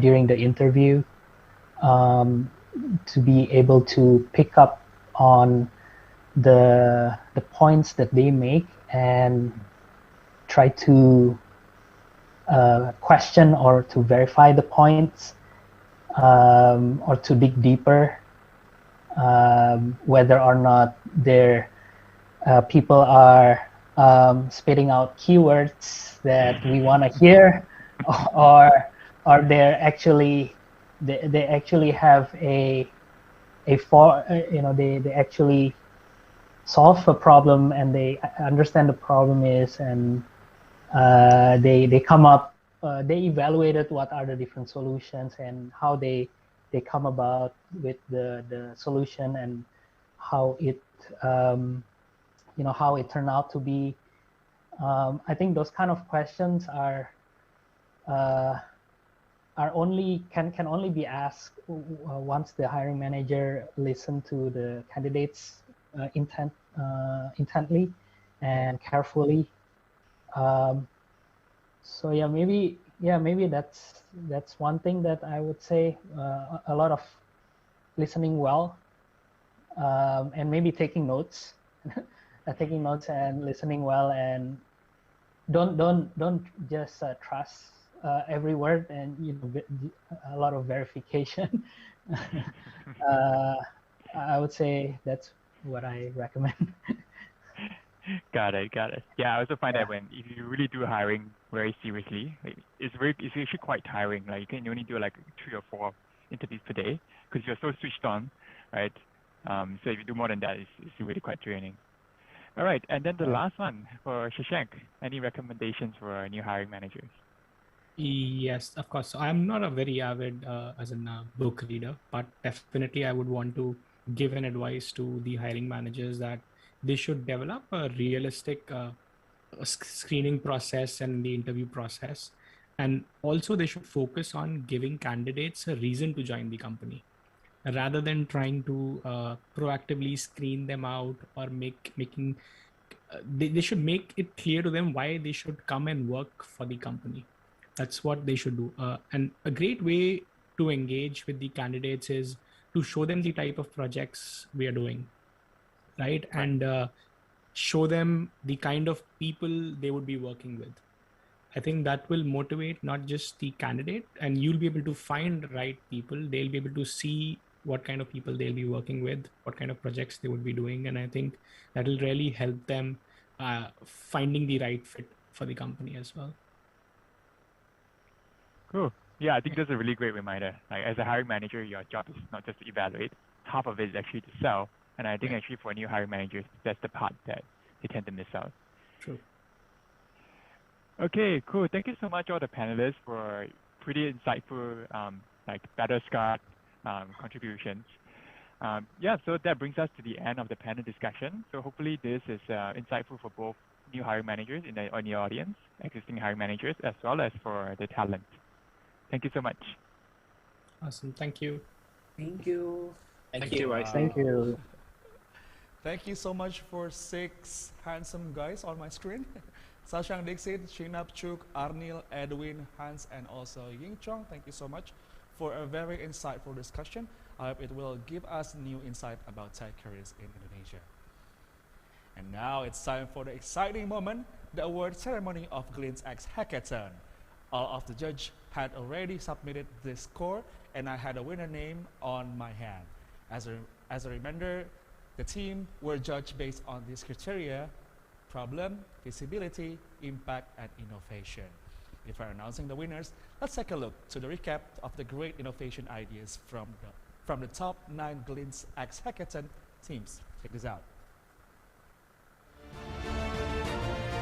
during the interview, to be able to pick up on the points that they make and try to question or to verify the points, or to dig deeper, whether or not their people are spitting out keywords that we want to hear, or or they actually have they actually solve a problem and they understand the problem is, and they come up, they evaluated what are the different solutions and how they come about with the solution and how it how it turned out to be. I think those kind of questions are only can only be asked once the hiring manager listen to the candidates intently and carefully. So maybe that's one thing that I would say. A lot of listening well, and maybe taking notes, and listening well, and don't just trust every word, and a lot of verification. I would say that's what I recommend. Got it. Yeah, I also find that if you really do hiring very seriously, it's actually quite tiring. Like you can only do like 3 or 4 interviews per day because you're so switched on, right? So if you do more than that, it's really quite draining. All right, and then the last one for Shashank. Any recommendations for new hiring managers? Yes, of course. So I'm not a very avid as a book reader, but definitely I would want to give an advice to the hiring managers that they should develop a realistic screening process and the interview process. And also they should focus on giving candidates a reason to join the company rather than trying to proactively screen them out or making they should make it clear to them why they should come and work for the company. That's what they should do. And a great way to engage with the candidates is to show them the type of projects we are doing, right? And show them the kind of people they would be working with. I think that will motivate not just the candidate, and you'll be able to find right people. They'll be able to see what kind of people they'll be working with, what kind of projects they would be doing. And I think that will really help them finding the right fit for the company as well. Cool. Yeah, I think that's a really great reminder. Like as a hiring manager, your job is not just to evaluate. Half of it is actually to sell. And I think actually for new hiring managers, that's the part that they tend to miss out. True. Okay, cool. Thank you so much, all the panelists, for pretty insightful, better start contributions. So that brings us to the end of the panel discussion. So hopefully this is insightful for both new hiring managers in the audience, existing hiring managers, as well as for the talent. Thank you so much. Awesome. Thank you. Thank you. Thank you. Thank you so much for 6 handsome guys on my screen. Shashank, Dixit, Chinab, Chugh, Arnil, Edwin, Hans, and also Ying Cong. Thank you so much for a very insightful discussion. I hope it will give us new insight about tech careers in Indonesia. And now it's time for the exciting moment, the award ceremony of Glints X Hackathon. All of the judges had already submitted the score, and I had a winner name on my hand. As a reminder, the team were judged based on these criteria: problem, feasibility, impact, and innovation. Before announcing the winners, let's take a look to the recap of the great innovation ideas from the top 9 Glints X Hackathon teams. Check this out.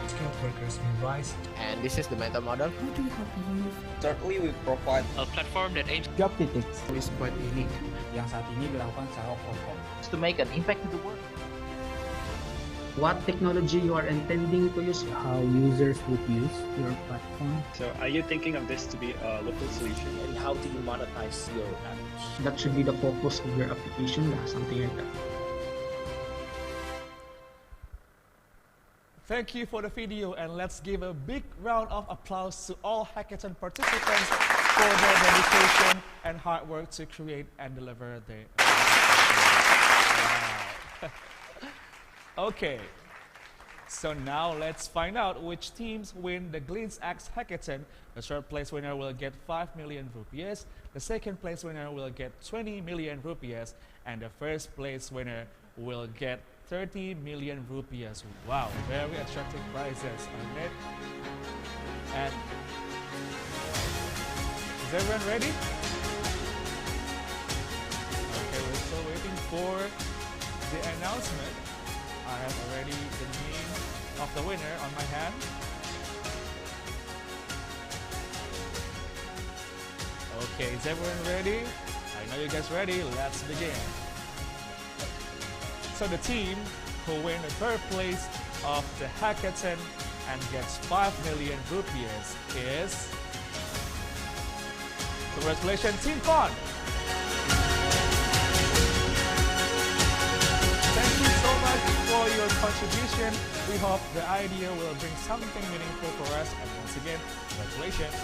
Skilled workers in rise. And this is the mental model. How do you help youth? Thirdly, we provide A platform that aims Job tips is quite unique. yang saat ini dilakukan secara offline. to make an impact in the world. What technology you are intending to use? How users would use your platform. So are you thinking of this to be a local solution? And how do you monetize your apps? That should be the focus of your application, something like that. Thank you for the video, and let's give a big round of applause to all hackathon participants for their dedication and hard work to create and deliver the. Wow. Okay, so now let's find out which teams win the Glints X Hackathon. The third place winner will get 5 million rupiahs, the second place winner will get 20 million rupiahs, and the first place winner will get 30 million rupiahs. Wow, very attractive prizes, isn't it? And Is everyone ready? Okay, we're still waiting for the announcement. I have already the name of the winner on my hand. Okay, is everyone ready? I know you guys ready. Let's begin. So the team who win the third place of the hackathon and gets 5 million rupees is... Congratulations, Team Con! Thank you so much for your contribution. We hope the idea will bring something meaningful for us, and once again, congratulations.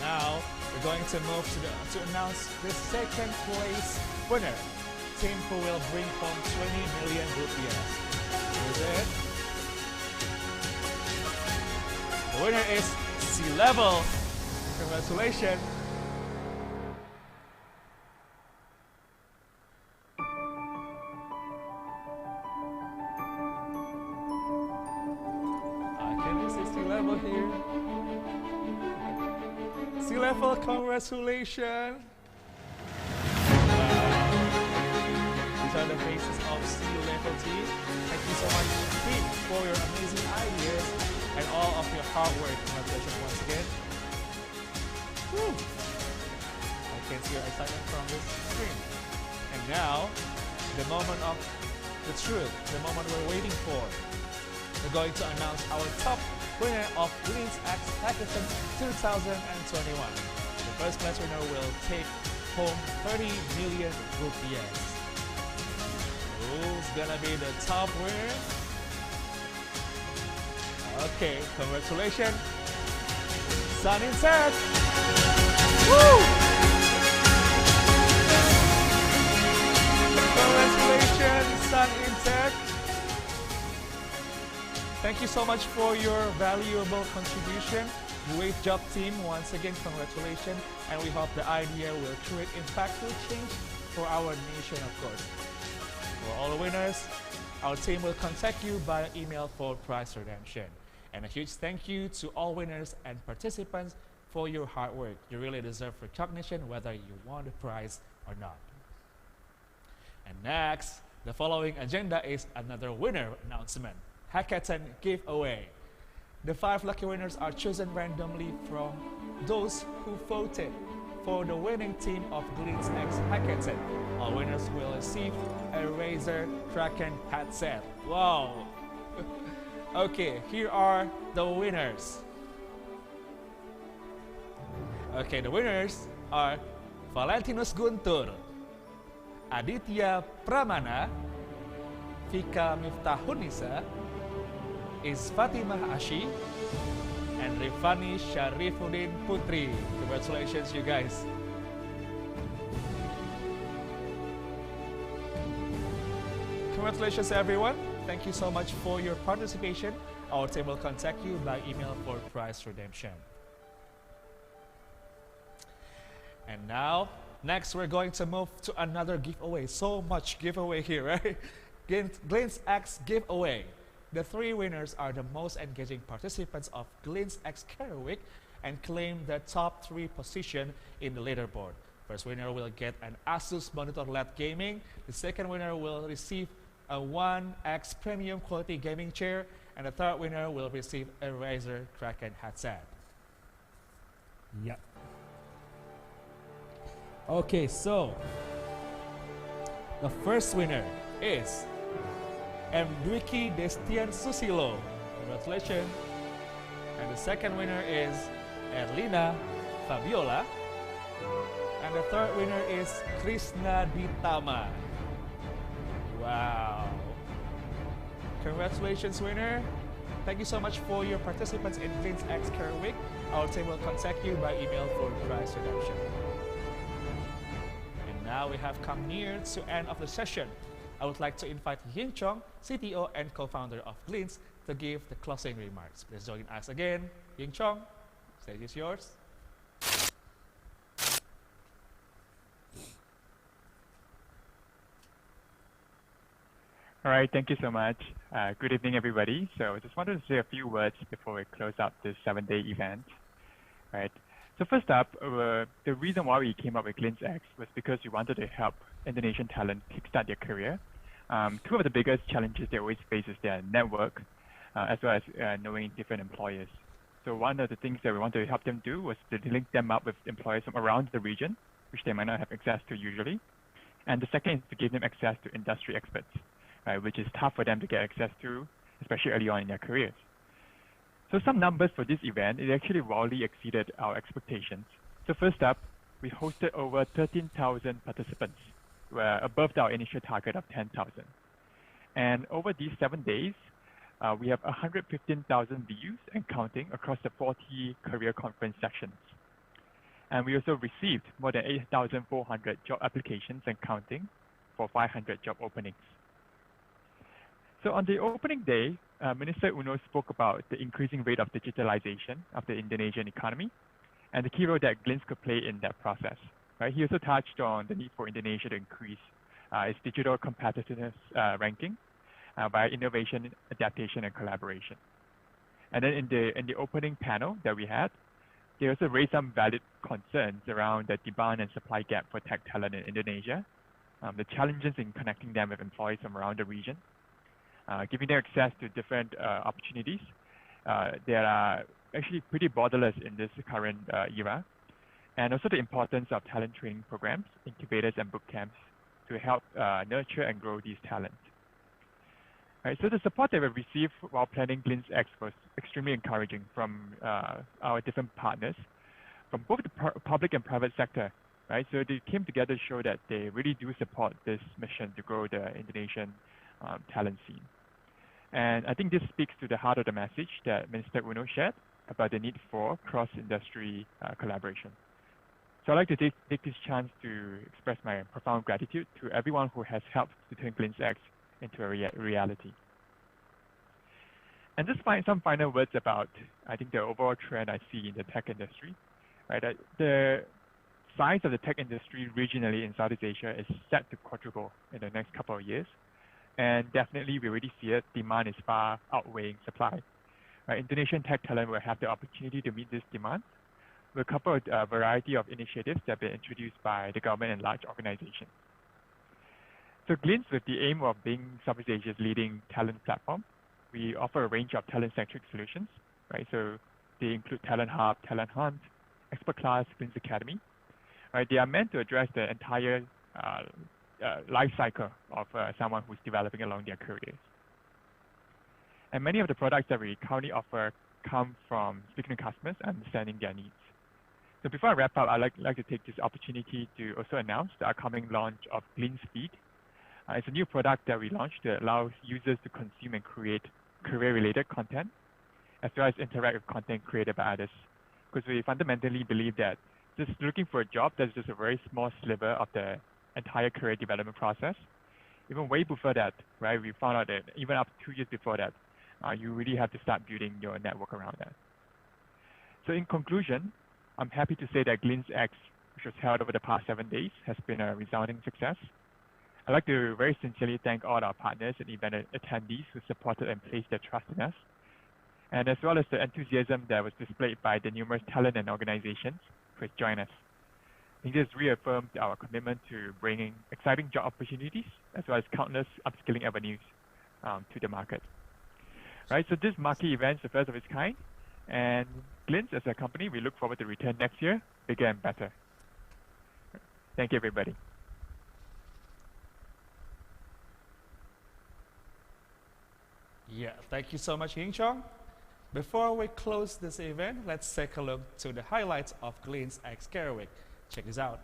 Now, we're going to move to announce the second place winner. Team who will bring home 20 million rupees. Who is it? The winner is Sea Level. Congratulations. Can you see Sea Level here? Sea Level, congratulations. These are the faces of Sea Level team. Thank you so much, team, for your amazing ideas and all of your hard work. Congratulations once again. Woo. I can see your excitement from this screen. And now, the moment of the truth, the moment we're waiting for. We're going to announce our top winner of Glints X Hackathon 2021. The first place winner will take home 30 million rupees. Who's gonna be the top winner? Okay, congratulations, Sun in Tech! Woo! Congratulations, Sun in Tech! Thank you so much for your valuable contribution. Great job, team. Once again, congratulations. And we hope the idea will create impactful change for our nation, of course. For all the winners, our team will contact you via email for prize redemption. And a huge thank you to all winners and participants for your hard work. You really deserve recognition whether you won the prize or not. And next, the following agenda is another winner announcement. Hackathon giveaway. The 5 lucky winners are chosen randomly from those who voted for the winning team of Glints X Hackathon. All winners will receive a Razer Kraken headset. Wow! Okay, here are the winners. Okay, the winners are Valentinus Guntur, Aditya Pramana, Vika Miftahunisa, is Fatimah Ashi, and Rifani Sharifuddin Putri. Congratulations, you guys. Congratulations, everyone. Thank you so much for your participation. Our team will contact you by email for prize redemption. And now, next we're going to move to another giveaway. So much giveaway here, right? Glints X giveaway. The 3 winners are the most engaging participants of Glints X Career Week and claim the top 3 position in the leaderboard. First winner will get an Asus monitor LED gaming. The second winner will receive a 1X premium quality gaming chair, and the third winner will receive a Razer Kraken headset. Yep. Okay, so the first winner is Dwiki Destian Susilo. Congratulations. And the second winner is Erlina Fabiola. And the third winner is Krishna Ditama. Wow. Congratulations, winner. Thank you so much for your participants in Glints X Career Week. Our team will contact you by email for prize redemption. And now we have come near to end of the session. I would like to invite Ying Cong, CTO and co-founder of Glints, to give the closing remarks. Please join us again. Ying Cong, stage is yours. All right, thank you so much. Good evening, everybody. So I just wanted to say a few words before we close out this 7-day event. Right. So first up, the reason why we came up with Glints X was because we wanted to help Indonesian talent kickstart their career. Two of the biggest challenges they always face is their network, as well as knowing different employers. So one of the things that we wanted to help them do was to link them up with employers from around the region, which they might not have access to usually. And the second is to give them access to industry experts, right, which is tough for them to get access to, especially early on in their careers. So some numbers for this event, it actually wildly exceeded our expectations. So first up, we hosted over 13,000 participants, above our initial target of 10,000. And over these 7 days, we have 115,000 views and counting across the 40 career conference sections. And we also received more than 8,400 job applications and counting for 500 job openings. So on the opening day, Minister Uno spoke about the increasing rate of digitalization of the Indonesian economy and the key role that Glints could play in that process. Right? He also touched on the need for Indonesia to increase its digital competitiveness ranking by innovation, adaptation, and collaboration. And then in the opening panel that we had, they also raised some valid concerns around the demand and supply gap for tech talent in Indonesia, the challenges in connecting them with employees from around the region, giving them access to different opportunities that are actually pretty borderless in this current era, and also the importance of talent training programs, incubators, and boot camps to help nurture and grow these talents. Right, so the support that we received while planning Glints X was extremely encouraging from our different partners, from both the public and private sector. Right, so they came together to show that they really do support this mission to grow the Indonesian talent scene. And I think this speaks to the heart of the message that Minister Uno shared about the need for cross-industry collaboration. So I'd like to take this chance to express my profound gratitude to everyone who has helped to turn Glints X into a reality. And just some final words about, I think, the overall trend I see in the tech industry. Right, the size of the tech industry regionally in Southeast Asia is set to quadruple in the next couple of years. And definitely, we already see it. Demand is far outweighing supply. Right, Indonesian Tech Talent will have the opportunity to meet this demand with a couple of variety of initiatives that have been introduced by the government and large organizations. So Glints, with the aim of being Southeast Asia's leading talent platform, we offer a range of talent-centric solutions. Right, so they include Talent Hub, Talent Hunt, Expert Class, Glints Academy. Right, they are meant to address the entire life cycle of someone who's developing along their careers. And many of the products that we currently offer come from speaking to customers and understanding their needs. So before I wrap up, I'd like to take this opportunity to also announce the upcoming launch of Glints Feed. It's a new product that we launched that allows users to consume and create career-related content, as well as interact with content created by others. Because we fundamentally believe that just looking for a job, that's just a very small sliver of the entire career development process. Even way before that, right, we found out that even up to 2 years before that, you really have to start building your network around that. So in conclusion, I'm happy to say that Glints X, which was held over the past 7 days, has been a resounding success. I'd like to very sincerely thank all our partners and event attendees who supported and placed their trust in us, and as well as the enthusiasm that was displayed by the numerous talent and organizations who have joined us. I think this reaffirmed our commitment to bringing exciting job opportunities as well as countless upskilling avenues to the market. Right, so this marquee event is the first of its kind, and Glints as a company, we look forward to return next year, bigger and better. Thank you, everybody. Yeah, thank you so much, Ying Cong. Before we close this event, let's take a look to the highlights of Glints X Career Week. Check this out.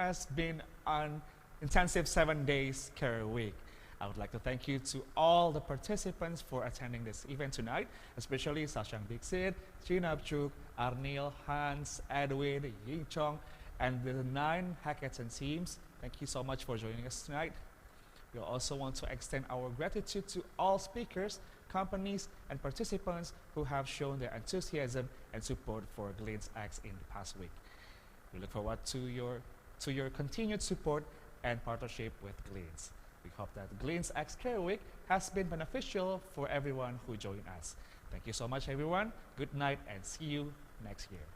has been an intensive 7 days career week. I would like to thank you to all the participants for attending this event tonight, especially Shashank, Dixit, Chinab, Chugh, Arnil, Hans, Edwin, Ying Cong, and the 9 hackathon teams. Thank you so much for joining us tonight. We also want to extend our gratitude to all speakers, companies, and participants who have shown their enthusiasm and support for Glints X in the past week. We look forward to your continued support and partnership with Glints. We hope that Glints X Career Week has been beneficial for everyone who joined us. Thank you so much, everyone. Good night and see you next year.